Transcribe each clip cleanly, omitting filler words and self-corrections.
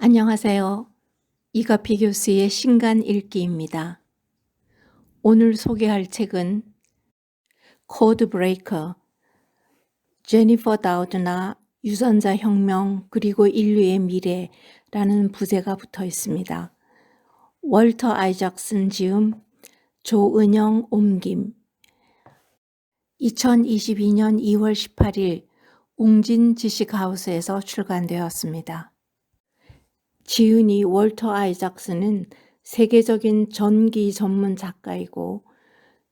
안녕하세요. 이가피 교수의 신간 읽기입니다. 오늘 소개할 책은 코드 브레이커, 제니퍼 다우드나 유전자 혁명 그리고 인류의 미래라는 부제가 붙어 있습니다. 월터 아이작슨 지음, 조은영 옮김. 2022년 2월 18일 웅진 지식하우스에서 출간되었습니다. 지은이 월터 아이작슨은 세계적인 전기 전문 작가이고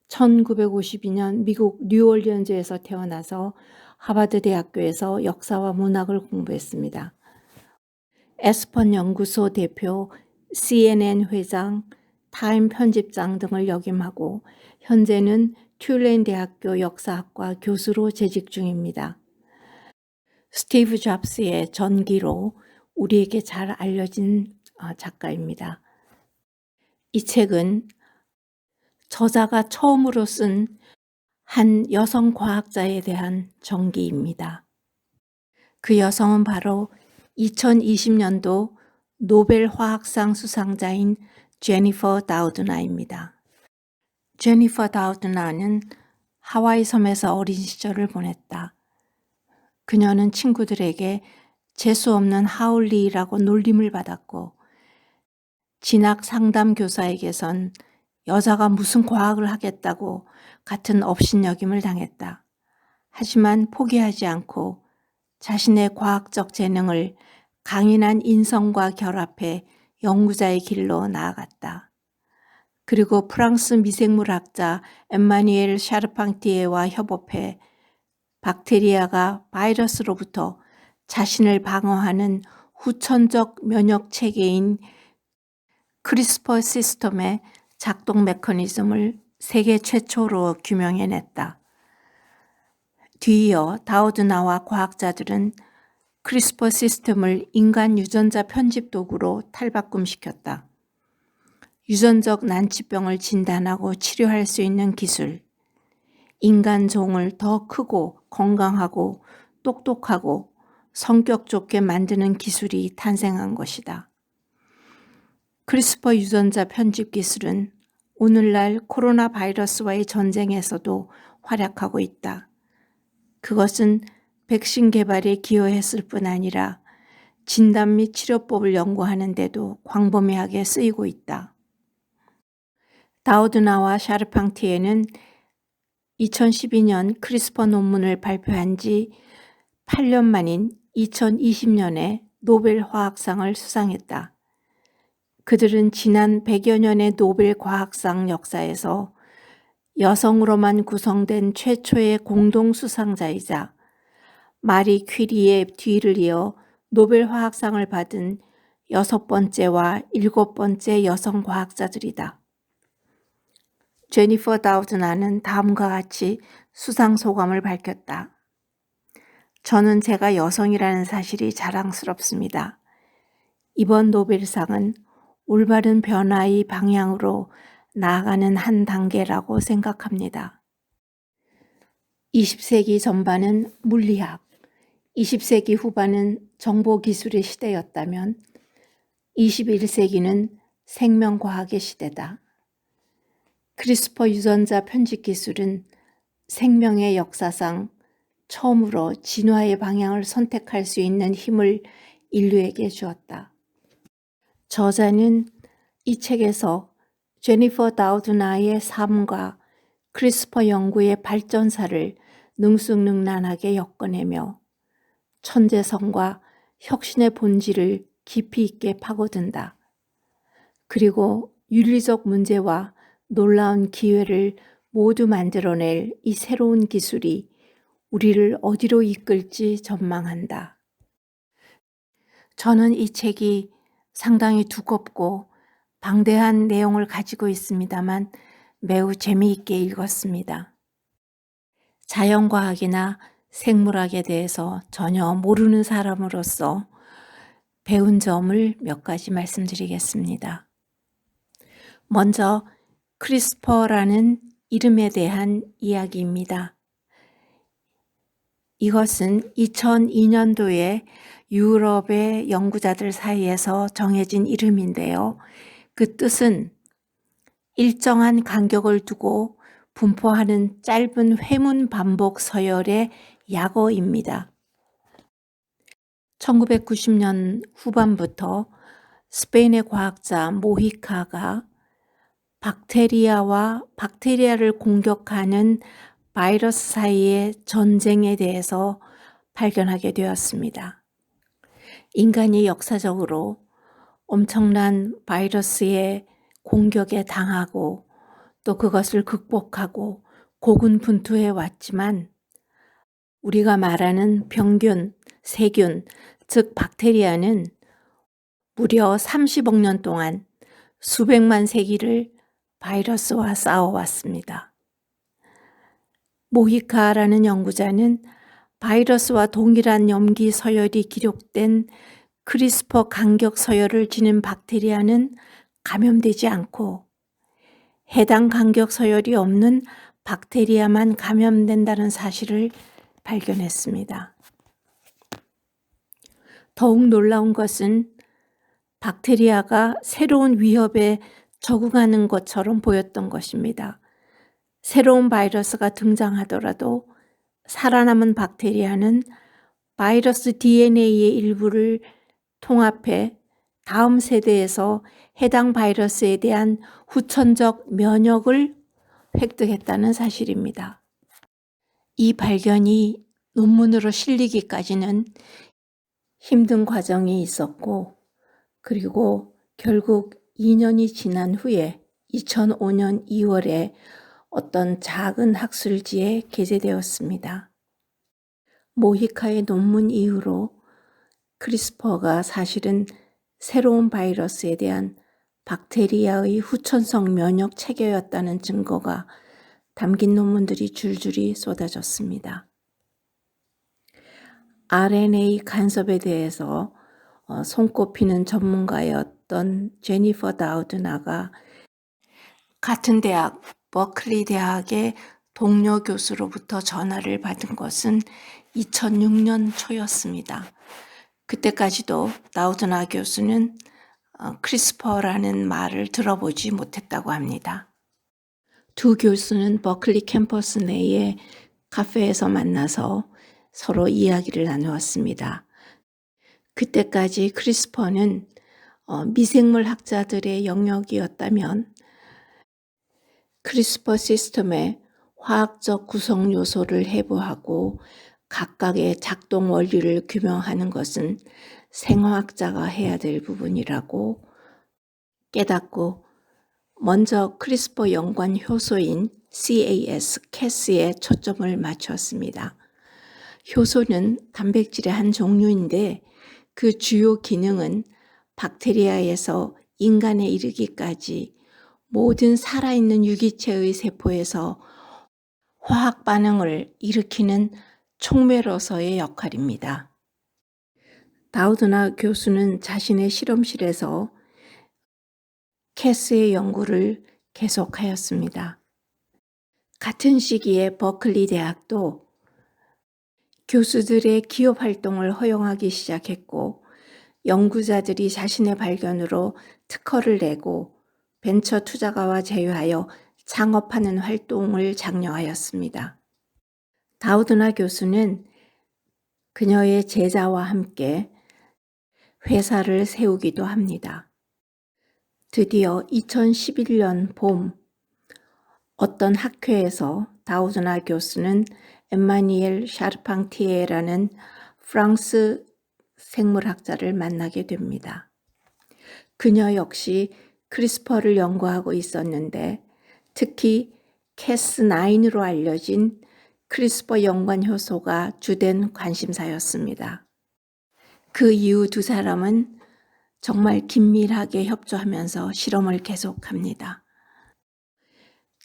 1952년 미국 뉴올리언즈에서 태어나서 하버드 대학교에서 역사와 문학을 공부했습니다. 에스펀 연구소 대표, CNN 회장, 타임 편집장 등을 역임하고 현재는 튤레인 대학교 역사학과 교수로 재직 중입니다. 스티브 잡스의 전기로 우리에게 잘 알려진 작가입니다. 이 책은 저자가 처음으로 쓴 한 여성 과학자에 대한 전기입니다. 그 여성은 바로 2020년도 노벨 화학상 수상자인 제니퍼 다우드나입니다. 제니퍼 다우드나는 하와이 섬에서 어린 시절을 보냈다. 그녀는 친구들에게 재수없는 하울리라고 놀림을 받았고 진학 상담 교사에게선 여자가 무슨 과학을 하겠다고 같은 업신여김을 당했다. 하지만 포기하지 않고 자신의 과학적 재능을 강인한 인성과 결합해 연구자의 길로 나아갔다. 그리고 프랑스 미생물학자 엠마뉘엘 샤르팡티에와 협업해 박테리아가 바이러스로부터 자신을 방어하는 후천적 면역 체계인 크리스퍼 시스템의 작동 메커니즘을 세계 최초로 규명해냈다. 뒤이어 다우드나와 과학자들은 크리스퍼 시스템을 인간 유전자 편집 도구로 탈바꿈시켰다. 유전적 난치병을 진단하고 치료할 수 있는 기술, 인간 종을 더 크고 건강하고 똑똑하고 성격 좋게 만드는 기술이 탄생한 것이다. 크리스퍼 유전자 편집 기술은 오늘날 코로나 바이러스와의 전쟁에서도 활약하고 있다. 그것은 백신 개발에 기여했을 뿐 아니라 진단 및 치료법을 연구하는 데도 광범위하게 쓰이고 있다. 다우드나와 샤르팡티에는 2012년 크리스퍼 논문을 발표한 지 8년 만인 2020년에 노벨 화학상을 수상했다. 그들은 지난 100여 년의 노벨 과학상 역사에서 여성으로만 구성된 최초의 공동 수상자이자 마리 퀴리의 뒤를 이어 노벨 화학상을 받은 6번째와 7번째 여성 과학자들이다. 제니퍼 다우드나는 다음과 같이 수상 소감을 밝혔다. 저는 제가 여성이라는 사실이 자랑스럽습니다. 이번 노벨상은 올바른 변화의 방향으로 나아가는 한 단계라고 생각합니다. 20세기 전반은 물리학, 20세기 후반은 정보기술의 시대였다면 21세기는 생명과학의 시대다. 크리스퍼 유전자 편집 기술은 생명의 역사상 처음으로 진화의 방향을 선택할 수 있는 힘을 인류에게 주었다. 저자는 이 책에서 제니퍼 다우드나의 삶과 크리스퍼 연구의 발전사를 능숙능란하게 엮어내며 천재성과 혁신의 본질을 깊이 있게 파고든다. 그리고 윤리적 문제와 놀라운 기회를 모두 만들어낼 이 새로운 기술이 우리를 어디로 이끌지 전망한다. 저는 이 책이 상당히 두껍고 방대한 내용을 가지고 있습니다만 매우 재미있게 읽었습니다. 자연과학이나 생물학에 대해서 전혀 모르는 사람으로서 배운 점을 몇 가지 말씀드리겠습니다. 먼저 크리스퍼라는 이름에 대한 이야기입니다. 이것은 2002년도에 유럽의 연구자들 사이에서 정해진 이름인데요. 그 뜻은 일정한 간격을 두고 분포하는 짧은 회문 반복 서열의 약어입니다. 1990년 후반부터 스페인의 과학자 모히카가 박테리아와 박테리아를 공격하는 바이러스 사이의 전쟁에 대해서 발견하게 되었습니다. 인간이 역사적으로 엄청난 바이러스의 공격에 당하고 또 그것을 극복하고 고군분투해 왔지만 우리가 말하는 병균, 세균, 즉 박테리아는 무려 30억 년 동안 수백만 세기를 바이러스와 싸워왔습니다. 모히카라는 연구자는 바이러스와 동일한 염기 서열이 기록된 크리스퍼 간격 서열을 지닌 박테리아는 감염되지 않고 해당 간격 서열이 없는 박테리아만 감염된다는 사실을 발견했습니다. 더욱 놀라운 것은 박테리아가 새로운 위협에 적응하는 것처럼 보였던 것입니다. 새로운 바이러스가 등장하더라도 살아남은 박테리아는 바이러스 DNA의 일부를 통합해 다음 세대에서 해당 바이러스에 대한 후천적 면역을 획득했다는 사실입니다. 이 발견이 논문으로 실리기까지는 힘든 과정이 있었고, 그리고 결국 2년이 지난 후에 2005년 2월에 어떤 작은 학술지에 게재되었습니다. 모히카의 논문 이후로 크리스퍼가 사실은 새로운 바이러스에 대한 박테리아의 후천성 면역 체계였다는 증거가 담긴 논문들이 줄줄이 쏟아졌습니다. RNA 간섭에 대해서 손꼽히는 전문가였던 제니퍼 다우드나가 같은 대학, 버클리 대학의 동료 교수로부터 전화를 받은 것은 2006년 초였습니다. 그때까지도 다우드나 교수는 크리스퍼라는 말을 들어보지 못했다고 합니다. 두 교수는 버클리 캠퍼스 내의 카페에서 만나서 서로 이야기를 나누었습니다. 그때까지 크리스퍼는 미생물 학자들의 영역이었다면 크리스퍼 시스템의 화학적 구성 요소를 해부하고 각각의 작동 원리를 규명하는 것은 생화학자가 해야 될 부분이라고 깨닫고 먼저 크리스퍼 연관 효소인 CAS에 초점을 맞췄습니다. 효소는 단백질의 한 종류인데 그 주요 기능은 박테리아에서 인간에 이르기까지 모든 살아있는 유기체의 세포에서 화학 반응을 일으키는 촉매로서의 역할입니다. 다우드나 교수는 자신의 실험실에서 캐스의 연구를 계속하였습니다. 같은 시기에 버클리 대학도 교수들의 기업 활동을 허용하기 시작했고 연구자들이 자신의 발견으로 특허를 내고 벤처 투자가와 제휴하여 창업하는 활동을 장려하였습니다. 다우드나 교수는 그녀의 제자와 함께 회사를 세우기도 합니다. 드디어 2011년 봄 어떤 학회에서 다우드나 교수는 엠마니엘 샤르팡티에라는 프랑스 생물학자를 만나게 됩니다. 그녀 역시 크리스퍼를 연구하고 있었는데 특히 캐스9으로 알려진 크리스퍼 연관 효소가 주된 관심사였습니다. 그 이후 두 사람은 정말 긴밀하게 협조하면서 실험을 계속합니다.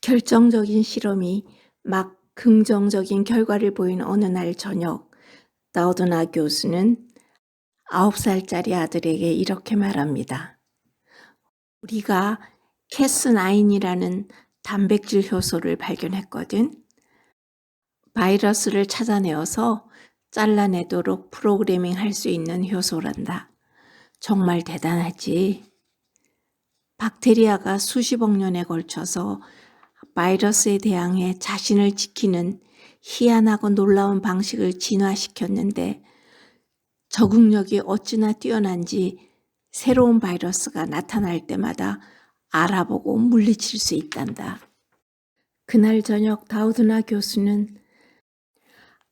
결정적인 실험이 막 긍정적인 결과를 보인 어느 날 저녁, 다우드나 교수는 9살짜리 아들에게 이렇게 말합니다. 우리가 캐스9이라는 단백질 효소를 발견했거든. 바이러스를 찾아내어서 잘라내도록 프로그래밍 할 수 있는 효소란다. 정말 대단하지. 박테리아가 수십억 년에 걸쳐서 바이러스에 대항해 자신을 지키는 희한하고 놀라운 방식을 진화시켰는데 적응력이 어찌나 뛰어난지 새로운 바이러스가 나타날 때마다 알아보고 물리칠 수 있단다. 그날 저녁 다우드나 교수는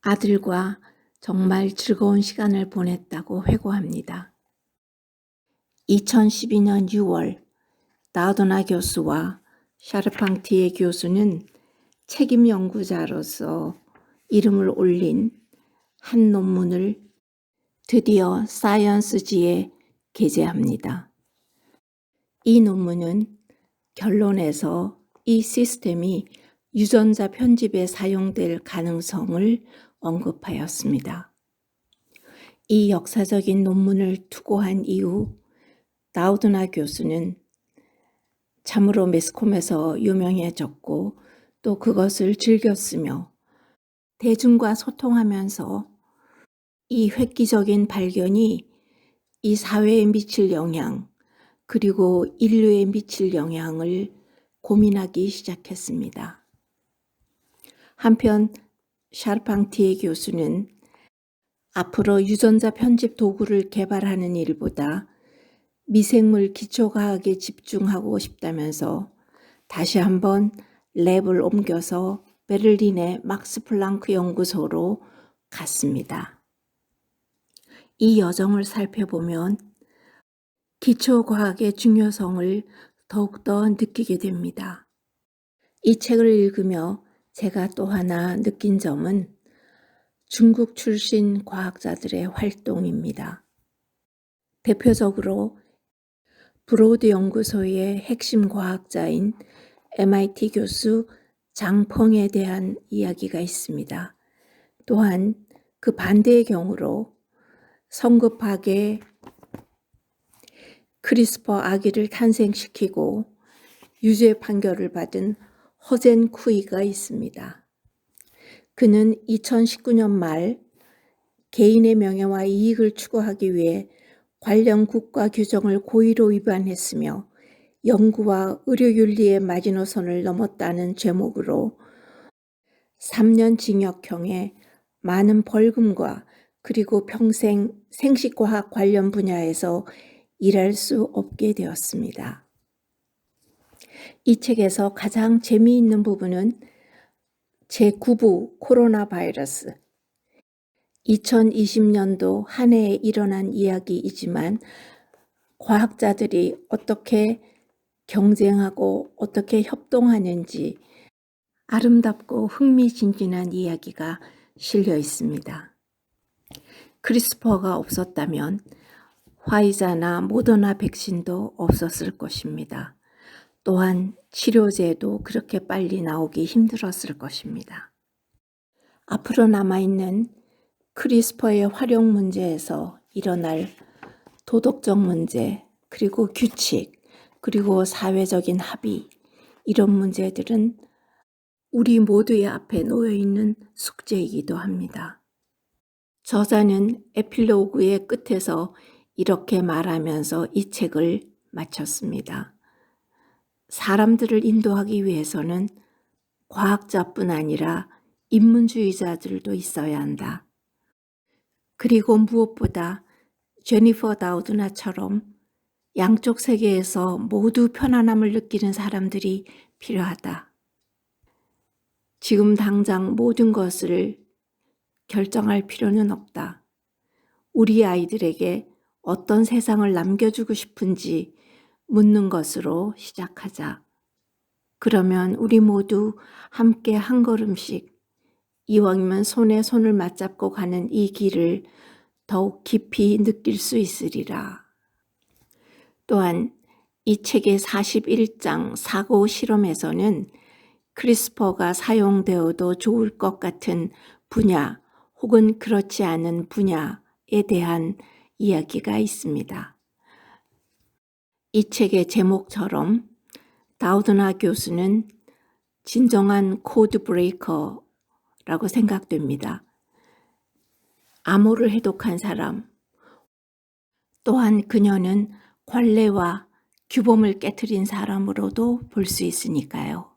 아들과 정말 즐거운 시간을 보냈다고 회고합니다. 2012년 6월 다우드나 교수와 샤르팡티에 교수는 책임 연구자로서 이름을 올린 한 논문을 드디어 사이언스지에 게재합니다. 이 논문은 결론에서 이 시스템이 유전자 편집에 사용될 가능성을 언급하였습니다. 이 역사적인 논문을 투고한 이후 다우드나 교수는 참으로 매스컴에서 유명해졌고 또 그것을 즐겼으며 대중과 소통하면서 이 획기적인 발견이 이 사회에 미칠 영향 그리고 인류에 미칠 영향을 고민하기 시작했습니다. 한편 샤르팡티에 교수는 앞으로 유전자 편집 도구를 개발하는 일보다 미생물 기초과학에 집중하고 싶다면서 다시 한번 랩을 옮겨서 베를린의 막스 플랑크 연구소로 갔습니다. 이 여정을 살펴보면 기초과학의 중요성을 더욱더 느끼게 됩니다. 이 책을 읽으며 제가 또 하나 느낀 점은 중국 출신 과학자들의 활동입니다. 대표적으로 브로드 연구소의 핵심 과학자인 MIT 교수 장펑에 대한 이야기가 있습니다. 또한 그 반대의 경우로 성급하게 크리스퍼 아기를 탄생시키고 유죄 판결을 받은 허젠 쿠이가 있습니다. 그는 2019년 말 개인의 명예와 이익을 추구하기 위해 관련 국가 규정을 고의로 위반했으며 연구와 의료윤리의 마지노선을 넘었다는 죄목으로 3년 징역형에 많은 벌금과 그리고 평생 생식과학 관련 분야에서 일할 수 없게 되었습니다. 이 책에서 가장 재미있는 부분은 제9부 코로나 바이러스 2020년도 한 해에 일어난 이야기이지만 과학자들이 어떻게 경쟁하고 어떻게 협동하는지 아름답고 흥미진진한 이야기가 실려 있습니다. 크리스퍼가 없었다면 화이자나 모더나 백신도 없었을 것입니다. 또한 치료제도 그렇게 빨리 나오기 힘들었을 것입니다. 앞으로 남아있는 크리스퍼의 활용 문제에서 일어날 도덕적 문제, 그리고 규칙, 그리고 사회적인 합의, 이런 문제들은 우리 모두의 앞에 놓여 있는 숙제이기도 합니다. 저자는 에필로그의 끝에서 이렇게 말하면서 이 책을 마쳤습니다. 사람들을 인도하기 위해서는 과학자뿐 아니라 인문주의자들도 있어야 한다. 그리고 무엇보다 제니퍼 다우드나처럼 양쪽 세계에서 모두 편안함을 느끼는 사람들이 필요하다. 지금 당장 모든 것을 결정할 필요는 없다. 우리 아이들에게 어떤 세상을 남겨주고 싶은지 묻는 것으로 시작하자. 그러면 우리 모두 함께 한 걸음씩 이왕이면 손에 손을 맞잡고 가는 이 길을 더욱 깊이 느낄 수 있으리라. 또한 이 책의 41장 사고 실험에서는 크리스퍼가 사용되어도 좋을 것 같은 분야 혹은 그렇지 않은 분야에 대한 이야기가 있습니다. 이 책의 제목처럼 다우드나 교수는 진정한 코드 브레이커라고 생각됩니다. 암호를 해독한 사람, 또한 그녀는 관례와 규범을 깨트린 사람으로도 볼 수 있으니까요.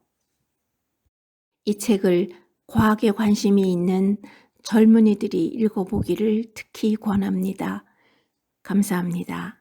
이 책을 과학에 관심이 있는 젊은이들이 읽어보기를 특히 권합니다. 감사합니다.